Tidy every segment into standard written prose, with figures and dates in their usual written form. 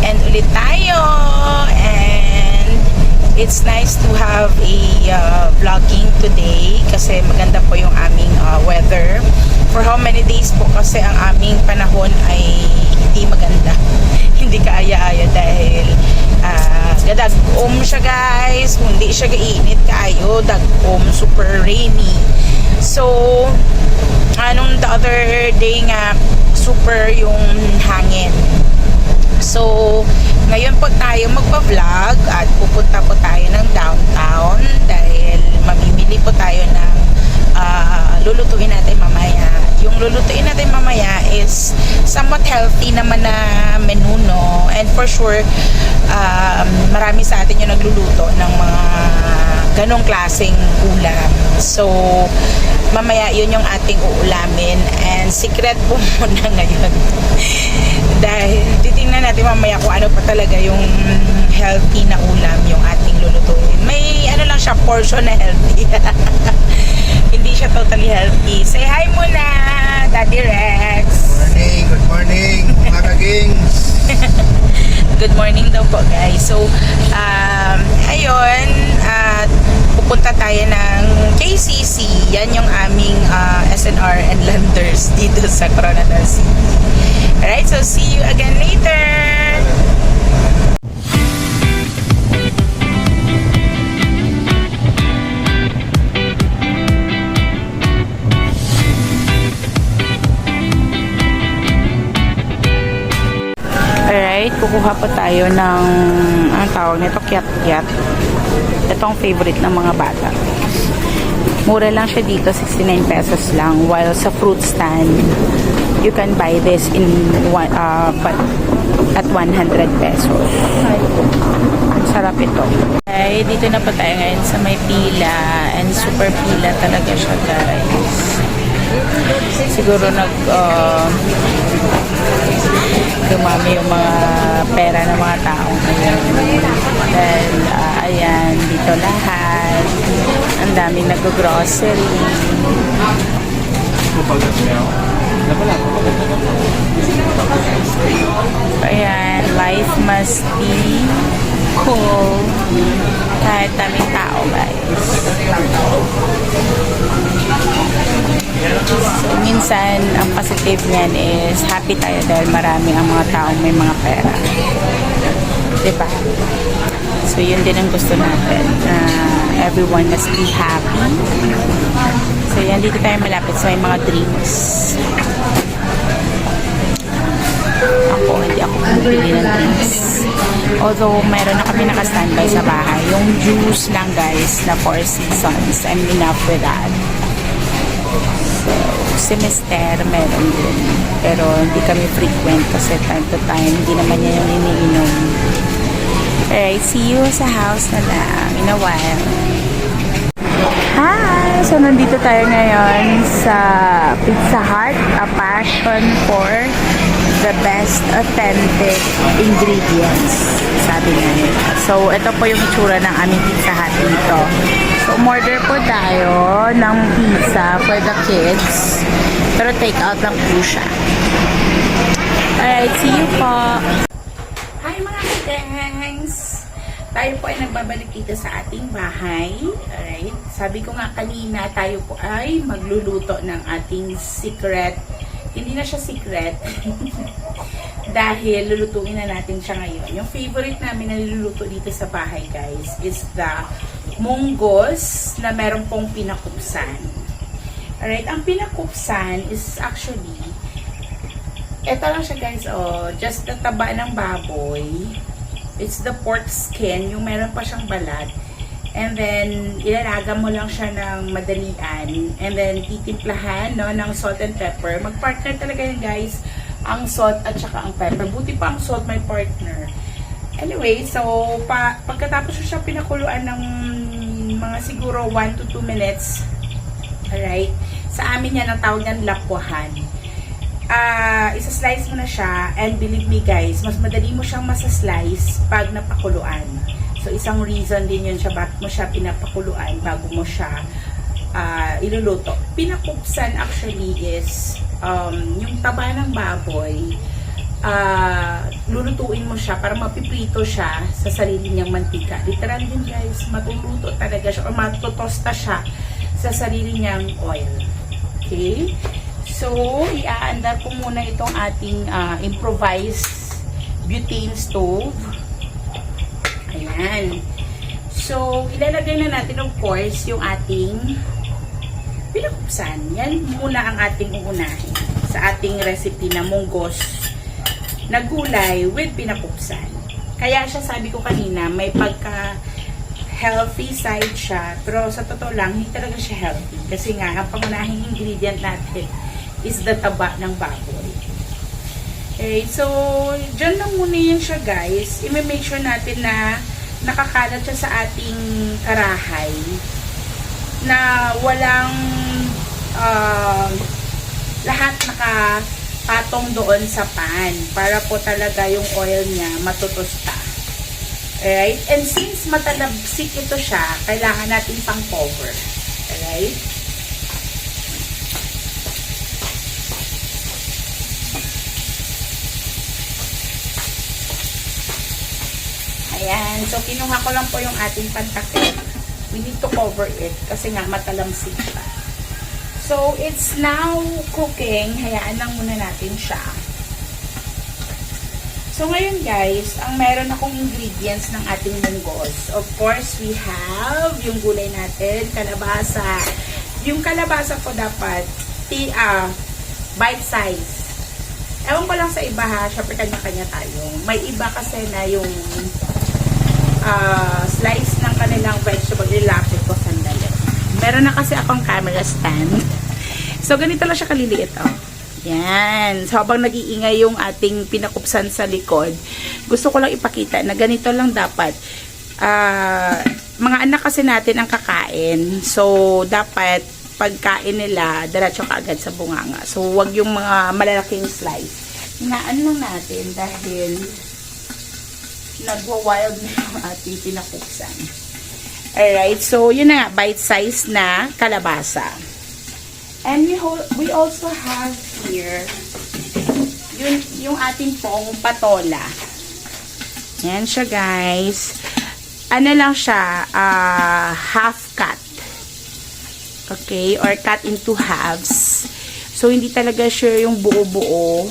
weekend ulit tayo. And it's nice to have a vlogging today kasi maganda po yung aming weather. For how many days po kasi ang aming panahon ay hindi maganda. Hindi kaaya-aya dahil dag-om siya guys. Hindi siya gainit kaayo, dag-om, super rainy. So, anong the other day nga, super yung hangin. So, ngayon po tayo magpa-vlog at pupunta po tayo ng downtown dahil mamimili po tayo ng lulutuin natin mamaya. Yung lulutuin natin mamaya is somewhat healthy naman na menu, no? And for sure, marami sa atin yung nagluluto ng mga ganong klaseng ulam. So, mamaya yun yung ating uulamin. And secret po muna ngayon. Dahil titingnan natin mamaya kung ano pa talaga yung healthy na ulam yung ating lulutuin. May ano lang siya, portion na healthy. Hindi siya totally healthy. Say hi muna, Daddy Rex. Good morning, mga kagings. Good morning daw po guys. So, ayun, pupunta tayo ng KCC. Yan yung aming SNR and Landers dito sa Coronadal City. Alright, so see you again later. Alright, kukuha pa tayo ng ang tawag nito, kiat-kiat. Itong favorite ng mga bata. Mura lang siya dito, 69 pesos lang. While sa fruit stand, you can buy this in but at 100 pesos. Sarap ito. Okay, dito na pa tayo ngayon sa may pila. And super pila talaga siya guys. Siguro dumami yung mga pera ng mga tao ngayon. Dahil, ayan, dito lahat. Ang daming nag-grocery. Ayan, life must be cool. Kahit daming tao, guys. So, minsan, ang positive niyan is happy tayo dahil marami ang mga taong may mga pera. Diba? So, yun din ang gusto natin. Everyone must be happy. So, yan, dito tayo malapit sa may mga drinks. Hindi ako bumibili ng drinks. Although, mayroon na kami naka-standby sa bahay. Yung juice lang, guys, na 4 seasons. I'm enough with that. So, si Mister meron din. Pero hindi kami frequent kasi time to time, hindi naman niya yung iniinom. Alright, see you sa house na lang in a while. Hi! So, nandito tayo ngayon sa Pizza Hut, a passion for the best authentic ingredients, sabi niya. So, ito po yung itsura ng aming Pizza Hut dito. So, umorder po tayo ng pizza for the kids. Pero take out lang po siya. Alright, see you po! Hi mga kadengs! Tayo po ay nagbabalik dito sa ating bahay. Alright, sabi ko nga kanina, tayo po ay magluluto ng ating secret. Hindi na siya secret. Dahil lulutuin na natin siya ngayon. Yung favorite namin na niluluto dito sa bahay, guys, is the munggos na meron pong pinakupsan. Alright, ang pinakupsan is actually, eto lang siya guys, just the taba ng baboy. It's the pork skin, yung meron pa siyang balat. And then, ilalaga mo lang siya ng madalian. And then, titimplahan, no, ng salt and pepper. Mag-partner talaga yan guys, ang salt at saka ang pepper. Buti pa ang salt, my partner. Anyway, so, pagkatapos siya pinakuluan ng mga siguro 1 to 2 minutes. Alright? Sa amin yan, ang tawag niyan lapwahan. Isa-slice mo na siya, and believe me guys, mas madali mo siyang masaslice pag napakuluan. So, isang reason din yun siya, bakit mo siya pinapakuluan bago mo siya iluluto. Pinakupsan actually is yung taba ng baboy, lulutuin mo siya para mapiprito siya sa sarili niyang mantika. Literal din guys, matuluto talaga siya o matutosta siya sa sarili niyang oil. Okay? So, iaandar ko muna itong ating improvised butane stove. Ayan. So, ilalagay na natin of course yung ating pinakupsan. Yan muna ang ating uunahin sa ating recipe na munggos na gulay with pinakupsan. Kaya siya, sabi ko kanina, may pagka healthy side siya, pero sa totoo lang, hindi talaga siya healthy. Kasi nga, ang pangunahing ingredient natin is the taba ng baboy. Okay, so, dyan lang muna yan siya guys. I-make sure natin na nakakalat siya sa ating karahay na walang lahat nakapatong doon sa pan para po talaga yung oil niya matutusta. Alright? And since matalabsik ito siya, kailangan natin pang cover. Alright? Ayan. So, kinuha ko lang po yung ating pantakip. We need to cover it kasi nga matalamsik siya. So, it's now cooking. Hayaan lang muna natin siya. So, ngayon guys, ang meron akong ingredients ng ating munggos. Of course, we have yung gulay natin, kalabasa. Yung kalabasa po dapat bite size. Ewan ko lang sa iba ha, syempre kanya-kanya tayo. May iba kasi na yung slice ng kanilang vegetable, nilapit ko sandali. Meron na kasi akong camera stand. So, ganito lang siya kaliliit, oh. Yan. So, habang nag-iingay yung ating pinakupsan sa likod, gusto ko lang ipakita na ganito lang dapat. Mga anak kasi natin ang kakain. So, dapat pagkain nila, diretso kaagad sa bunganga. So, wag yung mga malalaking slice. Hinaan lang natin dahil nagwa-wild na yung ating pinakupsan. Alright, so yun na, bite size na kalabasa. And we also have here yung ating pong patola. Yan siya guys. Ano lang siya, half cut. Okay, or cut into halves. So hindi talaga siya yung buo-buo.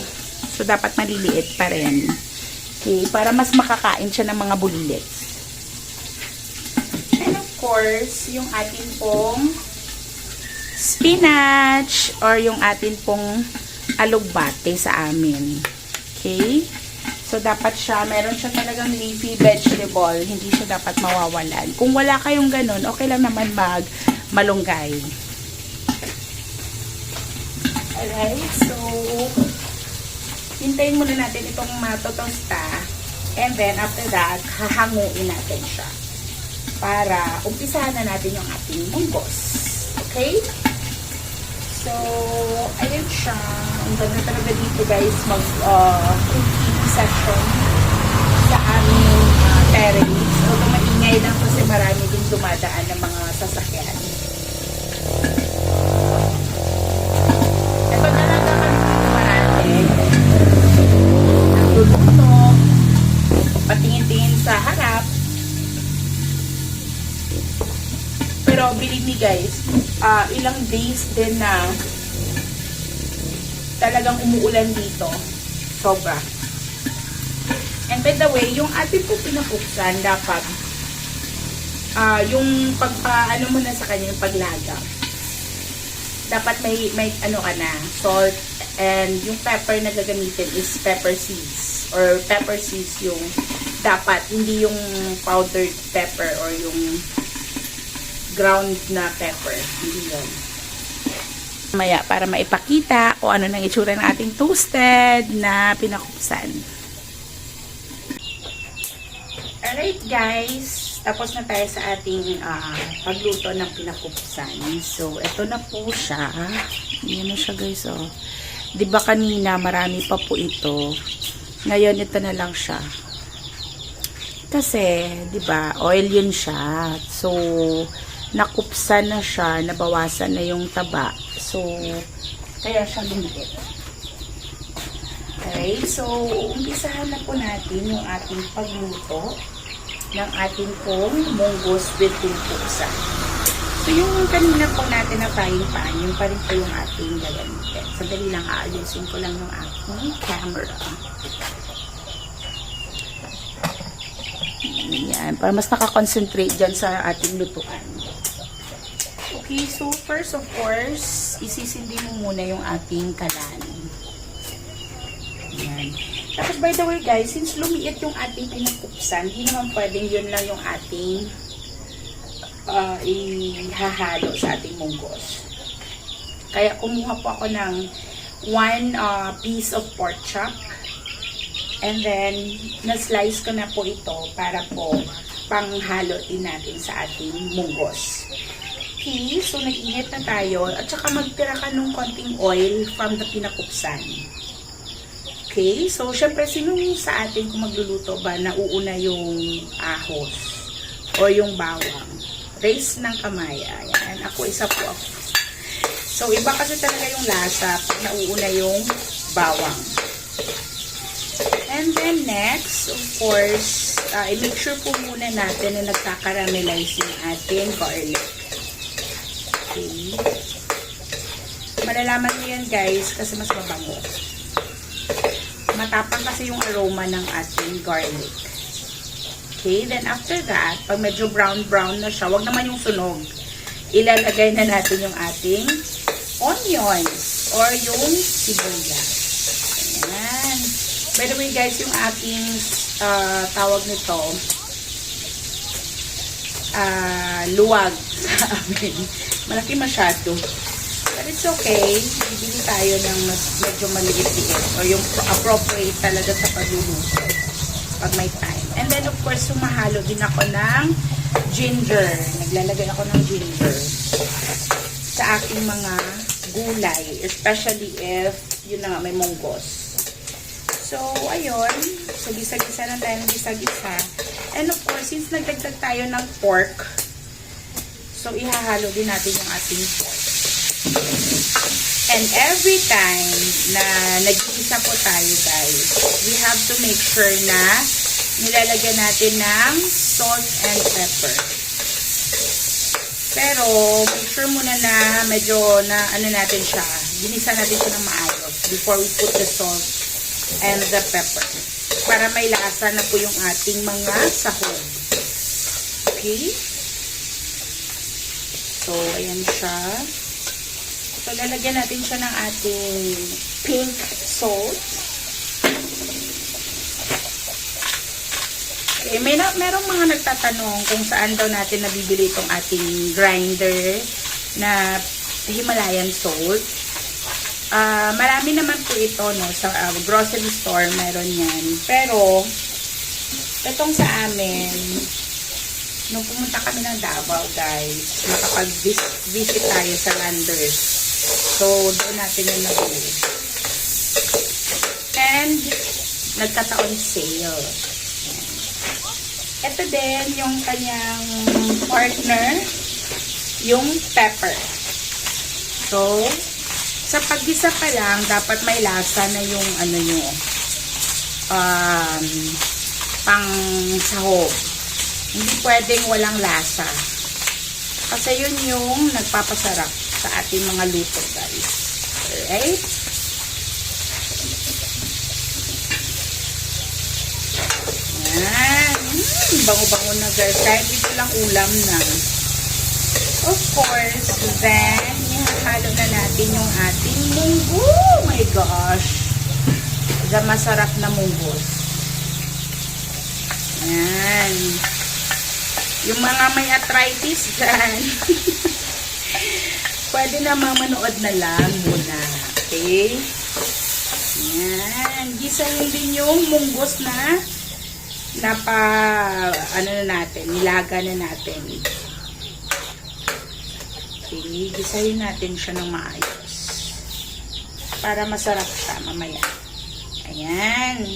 So dapat maliliit pa rin. Okay, para mas makakain siya ng mga bullets. And of course, yung ating pong spinach or yung ating pong alugbate sa amin. Okay? So, dapat siya, meron siya talagang leafy vegetable. Hindi siya dapat mawawalan. Kung wala kayong ganun, okay lang naman malunggay. Alright, so hintayin muna natin itong matotosta. And then, after that, hahanguin natin siya. Para umpisahan na natin yung ating munggos. Okay? So, ayun siya. Ang ganda talaga dito guys, mag-cooking session sa aming terrace. So, maingay lang kasi marami din dumadaan ng mga sasakyan. Ito na lang naman marami. Nagluluto. Patingin-tingin sa harap. Pero, believe me guys, ilang days din na talagang umuulan dito. Sobra. And by the way, yung ating po pinapuksan, dapat yung ano mo na sa kanya, yung paglaga. Dapat may ano ka na, salt, and yung pepper na gagamitin is pepper seeds. Or pepper seeds yung dapat, hindi yung powdered pepper or yung ground na pepper. Hindi yun. Maya, para maipakita kung ano nang itsura ng ating toasted na pinakupsan. Alright guys, tapos na tayo sa ating pagluto ng pinakupsan. So, eto na po siya. Yan na siya guys, oh. Diba kanina marami pa po ito. Ngayon, ito na lang siya. Kasi, diba, oil yun siya. So, nakupsan na siya, nabawasan na yung taba. So, kaya siya lumiit. Alright, so umpisahan na po natin yung ating pagluto ng ating pong munggos with pupusa. So yung kanina po natin na frying pan, yung pa rin po yung ating gagamitin. Sandali lang, aayusin ko lang yung aking camera. Ayan, para mas nakakonsentrate dyan sa ating lutuan. Okay, so first of course, isisindi mo muna yung ating kalan. Ayan. Tapos by the way guys, since lumiit yung ating pinakupsan, hindi naman pwedeng yun lang yung ating ihahalo sa ating munggos. Kaya kumuha po ako ng 1 piece of pork chop. And then, na-slice ko na po ito para po panghalo din natin sa ating munggos. Okay, so nag-init na tayo. At saka magtira ka ng konting oil from the pinakupsan. Okay, so syempre sino sa atin kung magluluto ba nauuna yung ahos o yung bawang? Raise ng kamay. Ayan, ako isa po ako. So iba kasi talaga yung lasa pag nauuna yung bawang. And then next, of course, i-make sure po muna natin na nagkakaramelize yung ating garlic. Okay. Malalaman nyo yan guys kasi mas mabango. Matapang kasi yung aroma ng ating garlic. Okay, then after that, pag medyo brown-brown na siya, wag naman yung sunog. Ilalagay na natin yung ating onions or yung sibuyas. Ayan. By the way guys, yung aking tawag nito, luwag sa amin. Malaki masyado. But it's okay. Bibili tayo ng medyo maliit-liit o yung appropriate talaga sa pagluluto pag may time. And then of course, sumahalo din ako ng ginger. Naglalagay ako ng ginger sa aking mga gulay. Especially if yun na nga, may munggos. So, ayun. So, gisa-gisa na tayo ng gisa-gisa. And of course, since nagdagdag tayo ng pork, so, ihahalo din natin yung ating pork. And every time na nag-iisa po tayo, guys, we have to make sure na nilalagyan natin ng salt and pepper. Pero, make sure muna na medyo na ano natin siya, ginisa natin siya ng maayos before we put the salt and the pepper. Para may lasa na po yung ating mga sahog. Okay? So, ayan siya. So, lalagyan natin siya ng ating pink salt. Okay, merong mga nagtatanong kung saan daw natin nabibili itong ating grinder na Himalayan salt. Marami naman po ito, no, sa grocery store, meron yan. Pero, itong sa amin, nung pumunta kami ng Davao, guys, nakapag-visit tayo sa Landers. So, doon natin yung nabili. And, nagkataon sale. Ito din, yung kanyang partner, yung pepper. So, sa paggisa pa lang, dapat may lasa na yung ano nyo, pang sahog. Hindi pwedeng walang lasa. Kasi yun yung nagpapasarap sa ating mga luto, guys. Alright? Yan. Bango-bango na, guys. Kahit ito lang ulam na. Of course, then, ihahalo na natin yung ating munggo. Oh my gosh. The masarap na munggos. Ayan. Yung mga may arthritis dyan, pwede na manood na lang muna. Okay? Ayan. Gisahin din yung munggos na nilaga na natin. Okay, gisahin natin siya ng maayos. Para masarap siya mamaya. Ayan.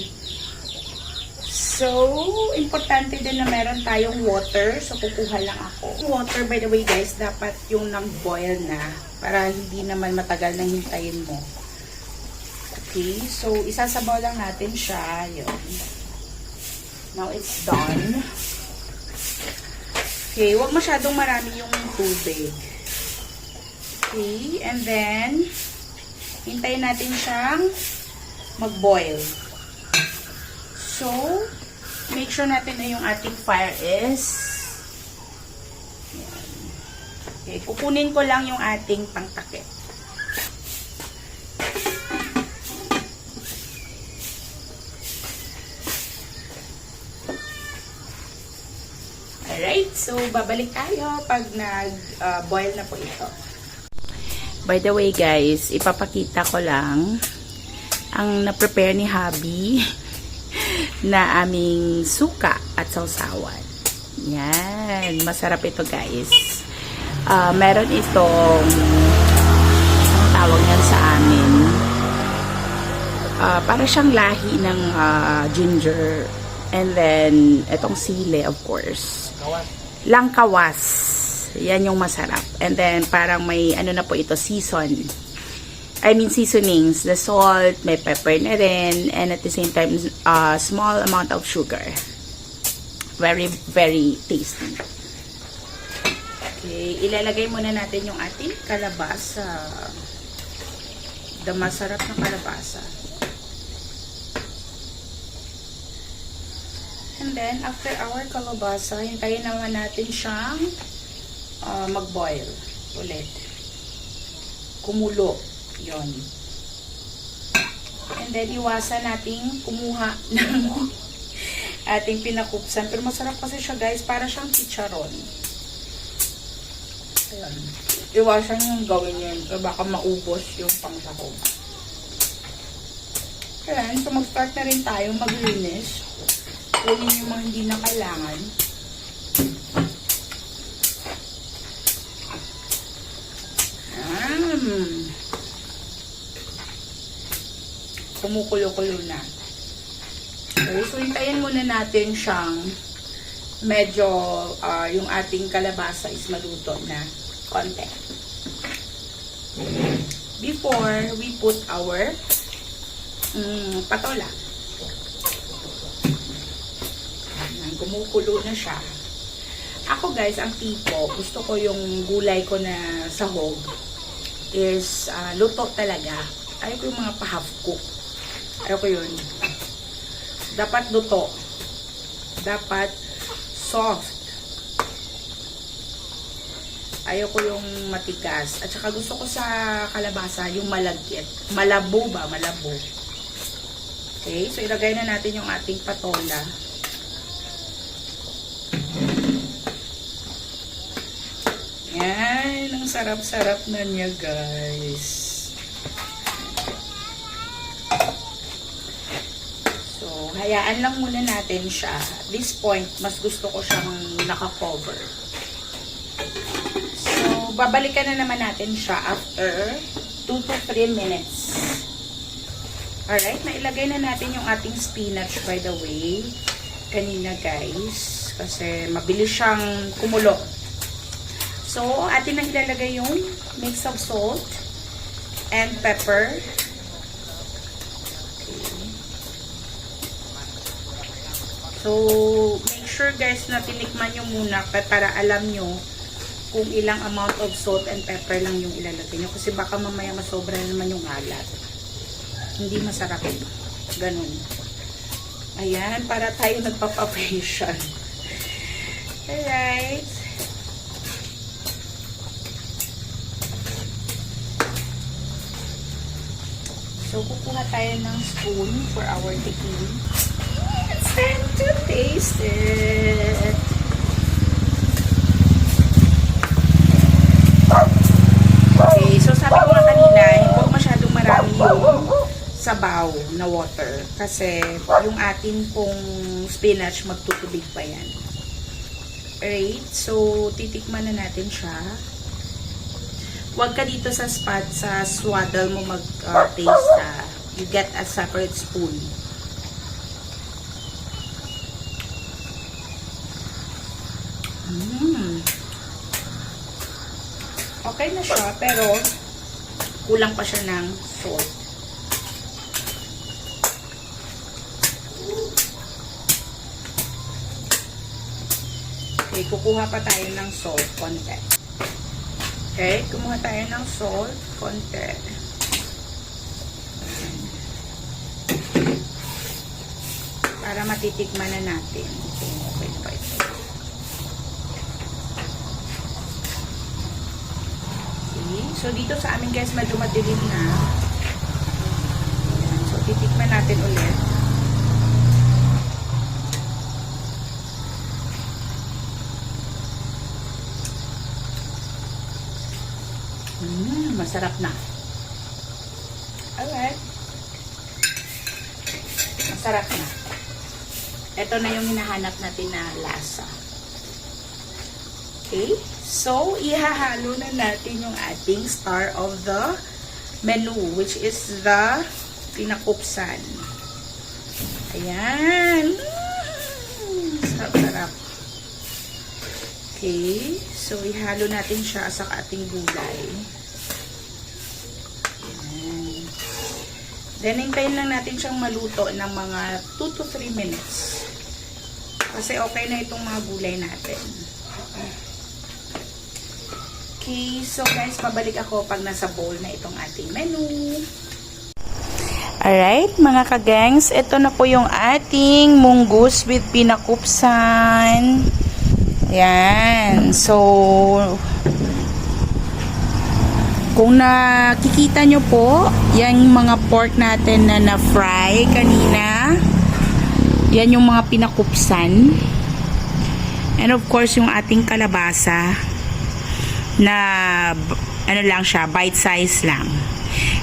So, importante din na meron tayong water. So, kukuha lang ako. Water, by the way guys, dapat yung nang-boil na. Para hindi naman matagal na hintayin mo. Okay, so isasabaw lang natin siya. Yun. Now it's done. Okay, huwag masyadong marami yung tubig. Okay, and then hintayin natin siyang mag-boil. So, make sure natin na yung ating fire is yan. Okay, kukunin ko lang yung ating pangtakip. Alright, so babalik tayo pag nag-boil na po ito. By the way guys, ipapakita ko lang ang na-prepare ni Hubby na aming suka at sausawan. Yan, masarap ito guys. Meron itong ang tawag niyan sa amin. Para siyang lahi ng ginger. And then, itong sili, of course. Langkawas. Yan yung masarap. And then, parang may, ano na po ito, seasonings. The salt, may pepper na rin. And at the same time, small amount of sugar. Very, very tasty. Okay, ilalagay muna natin yung ating kalabasa. The masarap na kalabasa. And then, after our kalabasa, hintayin naman natin siyang mag-boil ulit. Kumulo. Yon. And then, iwasan nating kumuha ng ating pinakupsan. Pero masarap kasi siya, guys. Para siyang chicharon. Ayan. Iwasan yung gawin yun. So, baka maubos yung pangsahog. Ayan. So, mag-start na rin tayo maglinis. Kunin yung mga hindi na kailangan. Kumukulo-kulo na. Okay, so hintayin muna natin siyang medyo yung ating kalabasa is maluto na konti. Before we put our patola. Kumukulo na siya. Ako guys, ang tipo, gusto ko yung gulay ko na sahog is luto talaga. Ayaw ko yung mga pa-half cook. Ayaw ko yun. Dapat luto. Dapat soft. Ayaw ko yung matigas. At saka gusto ko sa kalabasa yung malagkit. Malabo ba? Malabo. Okay, so ilagay na natin yung ating patola. Yan, ang sarap-sarap na niya, guys. So, hayaan lang muna natin siya. At this point, mas gusto ko siyang naka-cover. So, babalikan na naman natin siya after 2 to 3 minutes. Alright, nailagay na natin yung ating spinach, by the way. Kanina, guys. Kasi mabilis siyang kumulo. So, atin na ilalagay yung mix of salt and pepper. Okay. So, make sure guys na tinikman nyo muna para alam nyo kung ilang amount of salt and pepper lang yung ilalagay nyo. Kasi baka mamaya masobra naman yung alat. Hindi masarap ito. Ganun. Ayan, para tayo nagpapapation. Alright. So, kukuha tayo ng spoon for our tikim. It's time to taste it. Okay, so sabi ko nga kanina, huwag masyadong marami yung sabaw na water. Kasi yung atin pong spinach, magtutubig pa yan. Alright, so titikman na natin siya. Huwag ka dito sa spot, sa swaddle mo mag-taste. You get a separate spoon. Okay na siya, pero kulang pa siya ng salt. Okay, kukuha pa tayo ng salt, konti. Okay, kumuha tayo ng salt, konti. Para matitikman na natin. Okay pa ito. Okay, so dito sa amin guys, medyo madilim na. Ayan, so titikman natin ulit. Masarap na. Alright. Masarap na. Ito na yung hinahanap natin na lasa. Okay? So, ihahalo na natin yung ating star of the menu, which is the pinakupsan. Ayan. Sarap-sarap. Okay. So, ihalo natin siya sa ating gulay. Then, hintayin lang natin siyang maluto ng mga 2 to 3 minutes. Kasi okay na itong mga gulay natin. Okay, so guys, pabalik ako pag nasa bowl na itong ating menu. Alright, mga kagangs, ito na po yung ating munggus with pinakupsan. Ayan, so kung nakikita nyo po, yan mga pork natin na na-fry kanina. Yan yung mga pinakupsan. And of course, yung ating kalabasa na ano lang siya, bite size lang.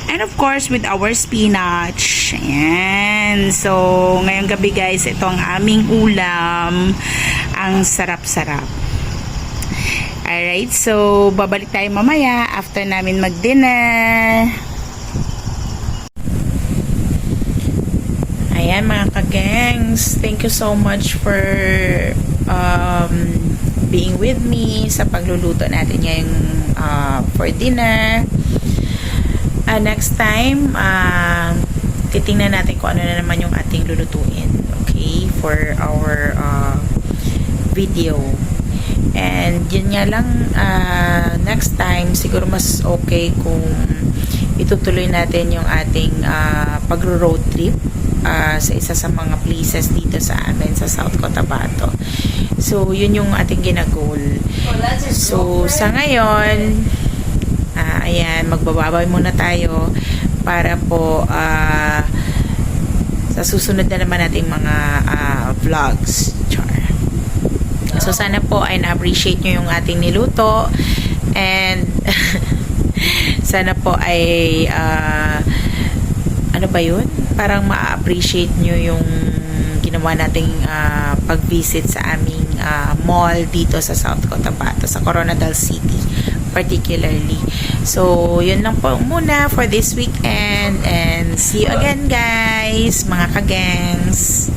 And of course, with our spinach. Ayan. So, ngayong gabi guys, ito ang aming ulam. Ang sarap-sarap. Alright, so babalik tayo mamaya after namin mag-dinner. Ayan mga kagangs, thank you so much for being with me sa pagluluto natin ngayong for dinner. Next time, titingnan natin kung ano na naman yung ating lulutuin. Okay, for our video. And yun nga lang, next time siguro mas okay kung itutuloy natin yung ating pagro-road trip sa isa sa mga places dito sa amin sa South Cotabato. So yun yung ating ginagol. So sa ngayon, ayan, magbababay muna tayo para po sa susunod na naman nating mga vlogs. Char. So, sana po ay na-appreciate nyo yung ating niluto. And, sana po ay, ano ba yun? Parang ma-appreciate nyo yung ginawa nating pag-visit sa aming mall dito sa South Cotabato, sa Coronadal City, particularly. So, yun lang po muna for this weekend. And, see you again, guys, mga kagangs.